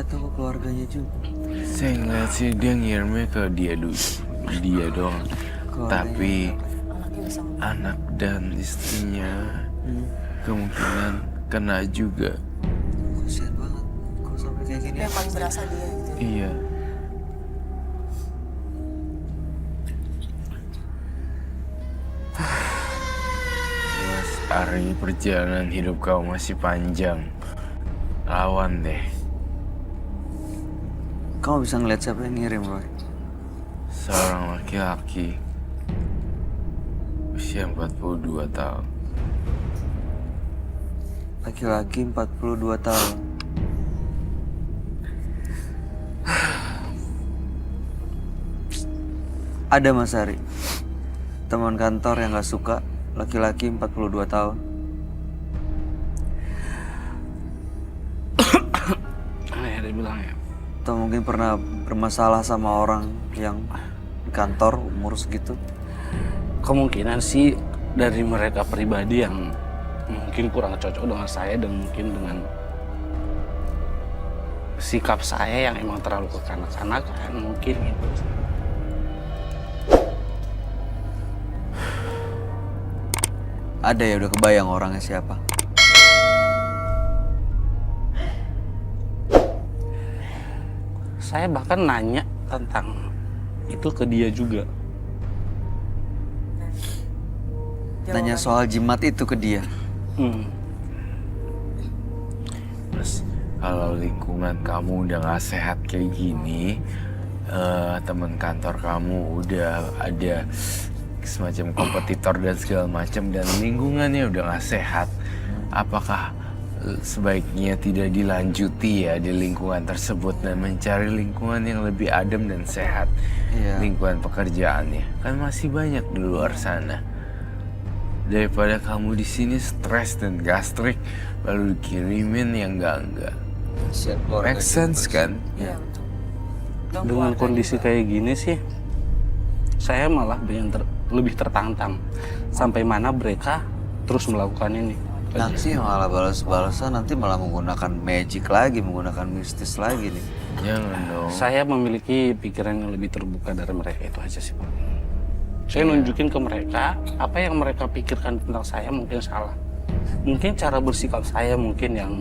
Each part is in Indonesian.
datang ke keluarganya juga. Saya ngeliat sih dia ngirimnya ke dia doang. Tapi anak dan istrinya kemungkinan kena juga. Kasian banget. Kok sampai kayak gini? Yang paling berasa dia gitu. Iya. Mas Ari, perjalanan hidup kau masih panjang. Lawan deh. Kamu bisa ngeliat siapa yang ngirim, Roy? Seorang laki-laki usia 42 tahun. Laki-laki 42 tahun. Ada Mas Ari, teman kantor yang gak suka laki-laki 42 tahun. Ya dia bilang ya. Atau mungkin pernah bermasalah sama orang yang di kantor umur segitu. Kemungkinan sih dari mereka pribadi yang mungkin kurang cocok dengan saya dan mungkin dengan sikap saya yang emang terlalu kekanak-kanakan mungkin gitu. Ada ya udah kebayang orangnya siapa? Saya bahkan nanya tentang itu ke dia juga. Nanya soal jimat itu ke dia. Mas, kalau lingkungan kamu udah gak sehat kayak gini, teman kantor kamu udah ada semacam kompetitor dan segala macam, dan lingkungannya udah gak sehat, apakah sebaiknya tidak dilanjuti ya di lingkungan tersebut dan mencari lingkungan yang lebih adem dan sehat? Iya. Lingkungan pekerjaannya kan masih banyak di luar sana, daripada kamu di sini stres dan gastrik lalu dikirimin yang enggak. Make sense kan? Iya, betul. Dengan kondisi kayak gini sih, saya malah lebih tertantang sampai mana mereka terus melakukan ini. Nanti malah balas-balasan, nanti malah menggunakan magic lagi, menggunakan mistis lagi nih. Jangan dong. Saya memiliki pikiran yang lebih terbuka dari mereka, itu aja sih Pak. Saya nunjukin ke mereka apa yang mereka pikirkan tentang saya mungkin salah. Mungkin cara bersikap saya mungkin yang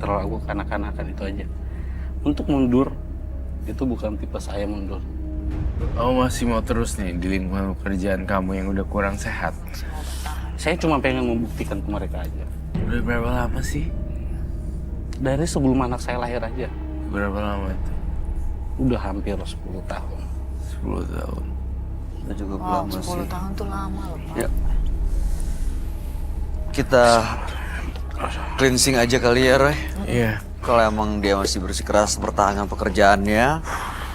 terlalu kanak-kanakan, itu aja. Untuk mundur, itu bukan tipe saya mundur. Oh, masih mau terus nih di lingkungan pekerjaan kamu yang udah kurang sehat? Saya cuma pengen membuktikan ke mereka aja. Udah berapa lama sih? Dari sebelum anak saya lahir aja. Berapa lama itu? Udah hampir 10 tahun. 10 tahun. Itu juga Wow, lama 10 sih. tahun tuh lama loh, Pak. Ya. Kita cleansing aja kali ya, Roy. Iya. Kalau emang dia masih bersikeras mempertahankan pekerjaannya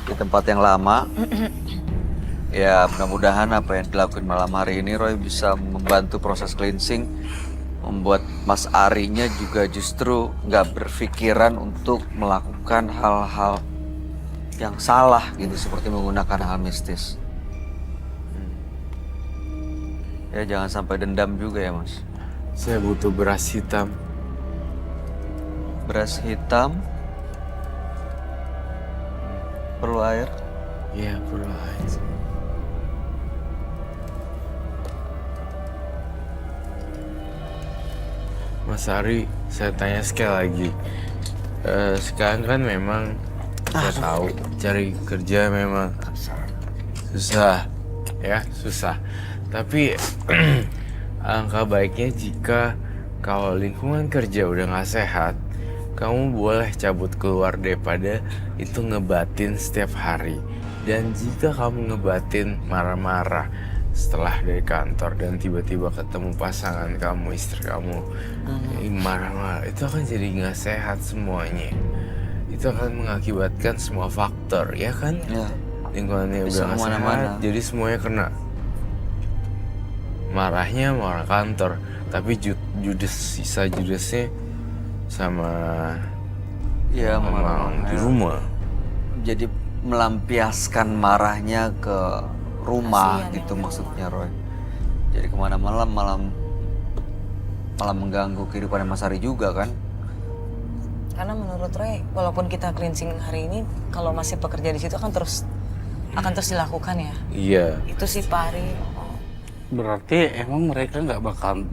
di tempat yang lama, ya mudah-mudahan apa yang dilakukan malam hari ini Roy bisa membantu proses cleansing, membuat Mas Arinya juga justru nggak berpikiran untuk melakukan hal-hal yang salah gitu, seperti menggunakan hal mistis. Ya jangan sampai dendam juga ya Mas. Saya butuh beras hitam. Beras hitam, perlu air. Iya, perlu air. Mas Ari, saya tanya sekali lagi. Sekarang kan memang saya tahu cari kerja memang susah, ya susah. Tapi angka baiknya jika kalau lingkungan kerja udah nggak sehat, kamu boleh cabut keluar daripada itu ngebatin setiap hari. Dan jika kamu ngebatin marah-marah setelah dari kantor dan tiba-tiba ketemu pasangan kamu, istri kamu marah-marah, itu akan jadi nggak sehat semuanya. Itu akan mengakibatkan semua faktor, ya kan? Ya. Lingkungannya Bisa udah nggak sehat, kemana-mana. jadi semuanya kena. Marahnya sama orang kantor, tapi sisa judesnya sama Ya orang di rumah. Jadi melampiaskan marahnya ke rumah Kasian gitu ya. maksudnya Roy. Jadi kemana-mana malam mengganggu kehidupan Mas Ari juga kan. Karena menurut Roy, walaupun kita cleansing hari ini, kalau masih bekerja di situ akan terus dilakukan ya. Iya. Itu sih Pak Ari. Berarti emang mereka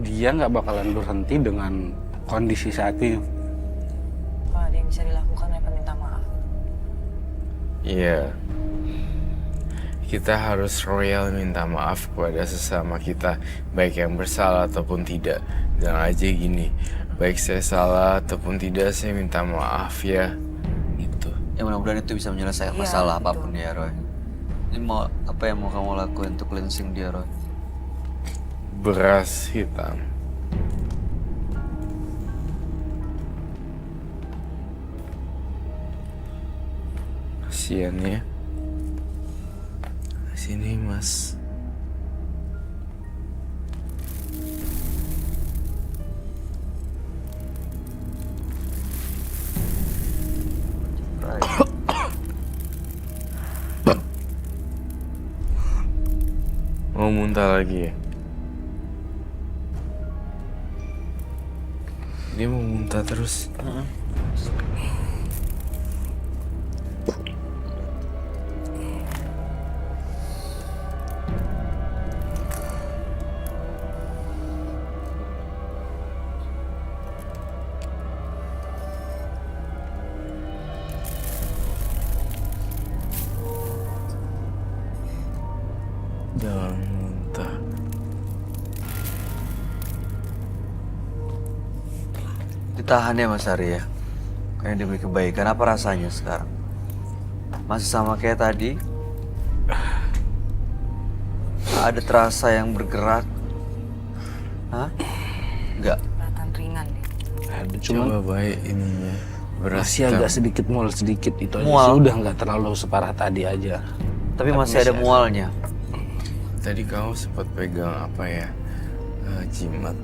dia nggak bakalan berhenti dengan kondisi saat ini. Pak, ada yang bisa dilakukan, mereka minta maaf. Iya. Kita harus royal minta maaf kepada sesama kita, baik yang bersalah ataupun tidak. Bilang aja gini, baik saya salah ataupun tidak, saya minta maaf ya. Gitu. Ya mudah-mudahan itu bisa menyelesaikan Iya, masalah betul. apapun ya Roy. Ini apa yang mau kamu lakuin untuk cleansing dia Roy? Beras hitam. Kasian ya. Sini mas. Roy. Mau muntah lagi ya? Dia mau muntah terus. Jangan muntah. Ditahan ya Mas Ari ya. Kayak demi kebaikan, apa rasanya sekarang? Masih sama kayak tadi? Ada terasa yang bergerak? Hah? Enggak. Kelihatan ringan nih. Ada cuman Coba baik ininya. Beras masih hitam. agak sedikit mual sedikit itu aja. Mual? Sih, udah nggak terlalu separah tadi aja. Tapi masih ada mualnya. Tadi kamu sempat pegang apa ya? Jimat.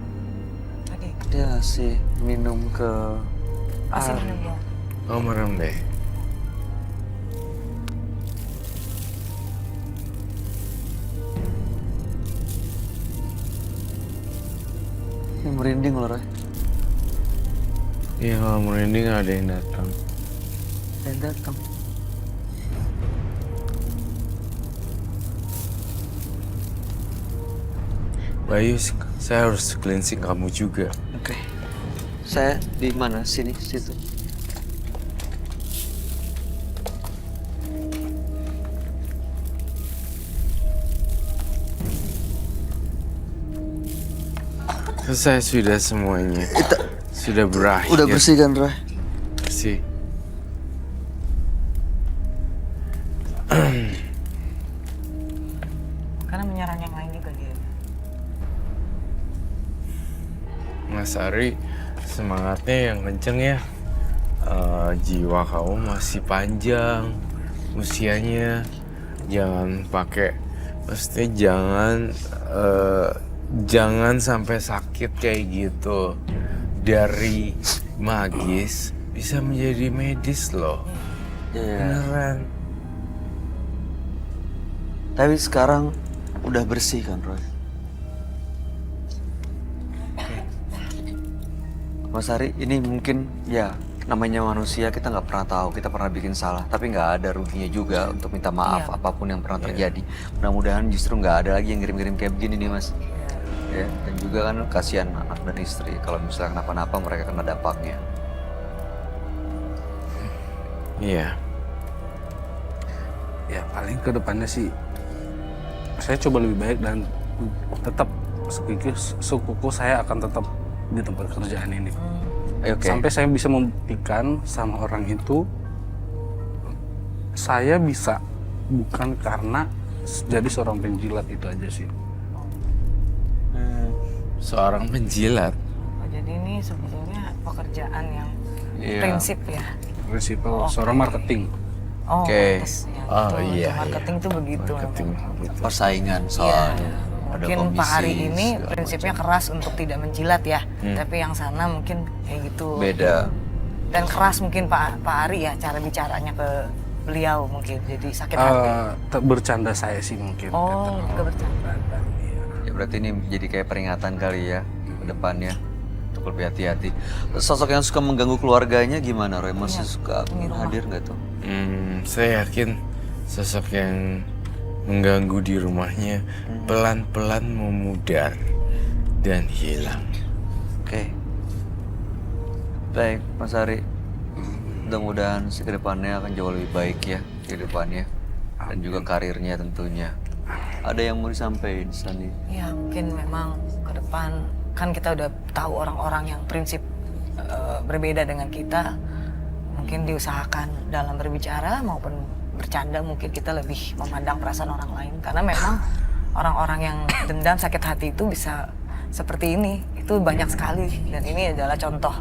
Tadi, Dia ngasih minum ke masih Ari. minum dong. Oh merem deh. Ini merinding loh Roy. Iya kalau merinding ada yang datang. Dan datang. Bayu, saya harus cleansing kamu juga. Oke. Saya di mana? Sini, situ. Selesai sudah semuanya. Sudah berakhir. Udah bersih kan Roy? Bersih. Karena menyerang yang lain juga dia. Mas Ari, semangatnya yang kenceng ya. Jiwa kamu masih panjang usianya. Jangan pakai, maksudnya jangan sampai sakit kayak gitu. Dari magis bisa menjadi medis loh. Iya. Beneran. Tapi sekarang udah bersih kan Roy? Mas Ari, ini mungkin ya namanya manusia, kita nggak pernah tahu, kita pernah bikin salah, tapi nggak ada ruginya juga untuk minta maaf Iya. apapun yang pernah terjadi. Mudah-mudahan justru nggak ada lagi yang ngirim-ngirim kayak begini nih Mas. Ya, dan juga kan kasihan anak dan istri kalau misalnya kenapa-napa mereka kena dampaknya. Iya. Ya paling ke depannya sih saya coba lebih baik dan tetap sukuku saya akan tetap di tempat kerjaan ini. Oke. Sampai saya bisa membuktikan sama orang itu saya bisa bukan karena jadi seorang penjilat itu aja sih. Seorang penjilat. Oh, jadi ini sebetulnya pekerjaan yang Iya. prinsip ya. Prinsipal seorang marketing. Oh, Oke. pantes ya, Oh, betul. iya, Untuk marketing tuh begitu. Marketing memang. gitu. Persaingan soalnya. Ada Mungkin Pak komisi, Ari ini segala prinsipnya macam. keras untuk tidak menjilat ya, tapi yang sana mungkin kayak gitu. Beda. Dan keras mungkin Pak Ari ya cara bicaranya ke beliau mungkin jadi sakit hati. Bercanda saya sih mungkin. Oh, juga bercanda. Ya berarti ini jadi kayak peringatan kali ya ke depannya untuk untuk lebih hati-hati. Sosok yang suka mengganggu keluarganya gimana, Roy? Masih Iya, suka di rumah. hadir nggak tuh? Saya yakin sosok yang mengganggu di rumahnya pelan-pelan memudar dan hilang. Oke. Baik, Mas Ari. Mudah-mudahan ke depannya akan jauh lebih baik ya kehidupannya. Dan juga karirnya tentunya. Ada yang mau disampaikan, Sandi? Ya mungkin memang ke depan kan kita udah tahu orang-orang yang prinsip berbeda dengan kita. Mungkin diusahakan dalam berbicara maupun bercanda mungkin kita lebih memandang perasaan orang lain. Karena memang orang-orang yang dendam, sakit hati itu bisa seperti ini. Itu banyak sekali dan ini adalah contoh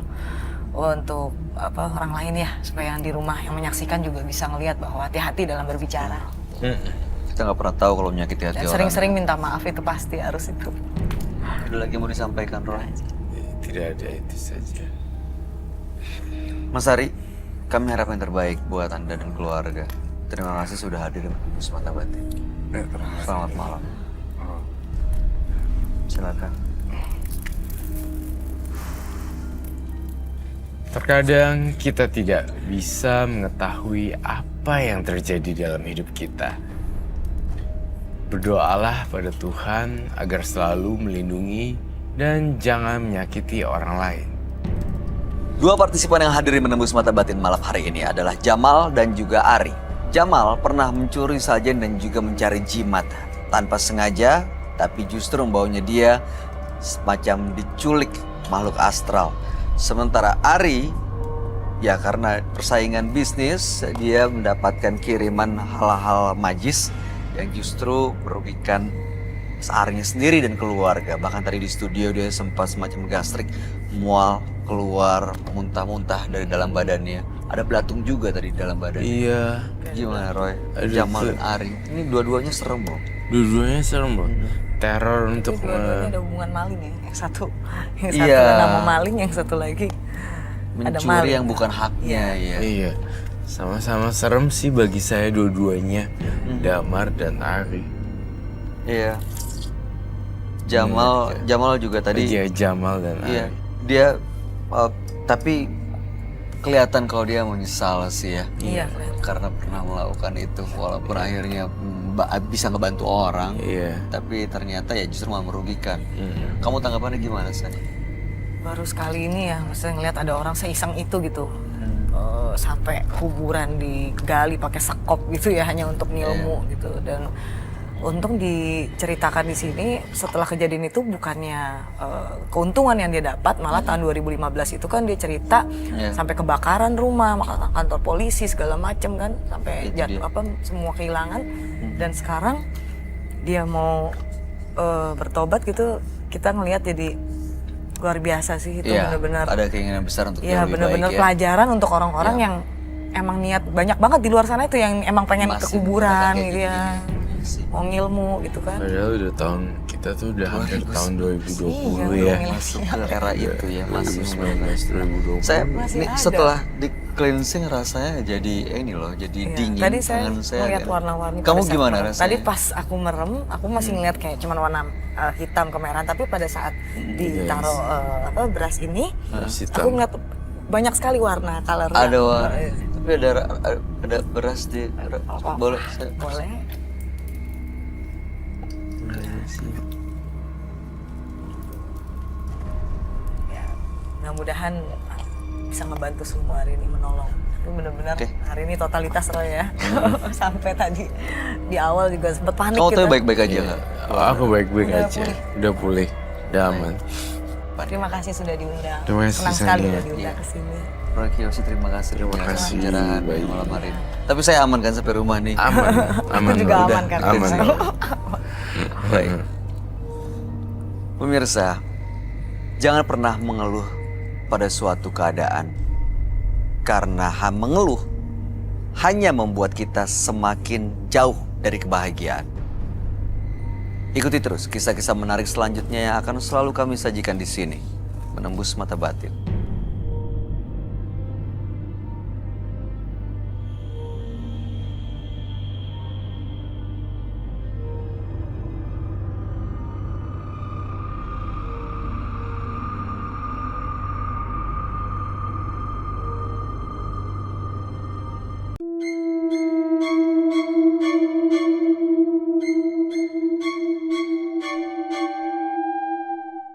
untuk orang lain ya, supaya yang di rumah yang menyaksikan juga bisa ngelihat bahwa hati-hati dalam berbicara. Kita nggak pernah tahu kalau menyakiti hati Dan orang. sering-sering minta maaf itu pasti harus itu. Ada lagi yang mau disampaikan, Roy? Tidak ada, itu saja. Mas Ari, kami harap yang terbaik buat Anda dan keluarga. Terima kasih sudah hadir di Menembus Mata Batin. Selamat malam. Silakan. Terkadang kita tidak bisa mengetahui apa yang terjadi dalam hidup kita. Berdoalah pada Tuhan agar selalu melindungi dan jangan menyakiti orang lain. Dua partisipan yang hadir di Menembus Mata Batin malam hari ini adalah Jamal dan juga Ari. Jamal pernah mencuri sajen dan juga mencari jimat tanpa sengaja, tapi justru membawanya dia semacam diculik makhluk astral. Sementara Ari, ya karena persaingan bisnis, dia mendapatkan kiriman hal-hal magis yang justru merugikan Arinya sendiri dan keluarga. Bahkan tadi di studio dia sempat semacam gastrik, mual, keluar, muntah-muntah dari dalam badannya. Ada belatung juga tadi di dalam badannya. Iya, Gimana Roy? Aduh, Jamal dan Ari. Ini dua-duanya serem loh. dua-duanya serem bro. Teror untuk Dua-duanya ada hubungan maling ya. Yang satu Iya. nama maling, yang satu lagi ada Mencuri maling. yang bukan haknya ya. Iya, sama-sama serem sih bagi saya dua-duanya, Damar dan Ari. Iya. Jamal juga tadi. Iya, Jamal dan Iya. Ari. Dia tapi kelihatan kalau dia menyesal sih ya. Iya. Karena pernah melakukan itu walaupun akhirnya bisa ngebantu orang. Iya. Tapi ternyata ya justru malah merugikan. Kamu tanggapannya gimana, San? Baru sekali ini ya, maksudnya ngeliat ada orang seiseng itu gitu. Sampai kuburan digali pakai sekop gitu ya, hanya untuk ngilmu gitu. Dan untung diceritakan di sini setelah kejadian itu bukannya keuntungan yang dia dapat, malah tahun 2015 itu kan dia cerita sampai kebakaran rumah, kantor polisi segala macem kan, sampai Itu dia. semua kehilangan. Dan sekarang dia mau bertobat gitu, kita ngelihat jadi luar biasa sih itu. Iya, benar-benar. ada keinginan besar untuk Iya, yang lebih benar-benar baik ya. pelajaran untuk orang-orang yang emang niat, banyak banget di luar sana itu yang emang pengen ke Masih kuburan kayak gitu ya. gini-gini sih. Mau ngilmu gitu kan. Padahal udah kita tuh udah hampir tahun 2020 Iya, ya. Masuk ke era itu ya, masih 2019, 2020. Saya Masih ini ada. setelah di cleansing rasanya jadi ini loh, jadi Iya. dingin. Tadi saya tangan ngeliat agak- warna-warni. Kamu pada saat gimana merem. rasanya? Tadi pas aku merem, aku masih ngeliat kayak cuman warna hitam kemerahan. Tapi pada saat ditaruh beras ini, Terus aku hitam. ngeliat banyak sekali warna, color. Ada tapi ada beras di boleh saya Boleh. Ya, mudah-mudahan bisa ngebantu semua hari ini, menolong. Tapi benar-benar Oke. hari ini totalitas loh ya. Sampai tadi di awal juga sempet panik Kamu gitu. tuh baik-baik aja nggak? Aku baik-baik Udah aja, pulih. udah pulih, udah aman. Terima kasih sudah diundang. Terima kasih, Senang sekali Sania. udah diundang Iya. ke sini. Roy Kiyoshi, terima kasih. Terima atas kasih, pencerahan baik. malam hari ini. Tapi saya aman kan sampai rumah nih. Aman, aman. Aku juga Bro. aman kan. Aman. Bro. Baik. Pemirsa, jangan pernah mengeluh pada suatu keadaan. Karena mengeluh hanya membuat kita semakin jauh dari kebahagiaan. Ikuti terus kisah-kisah menarik selanjutnya yang akan selalu kami sajikan di sini. Menembus Mata Batin.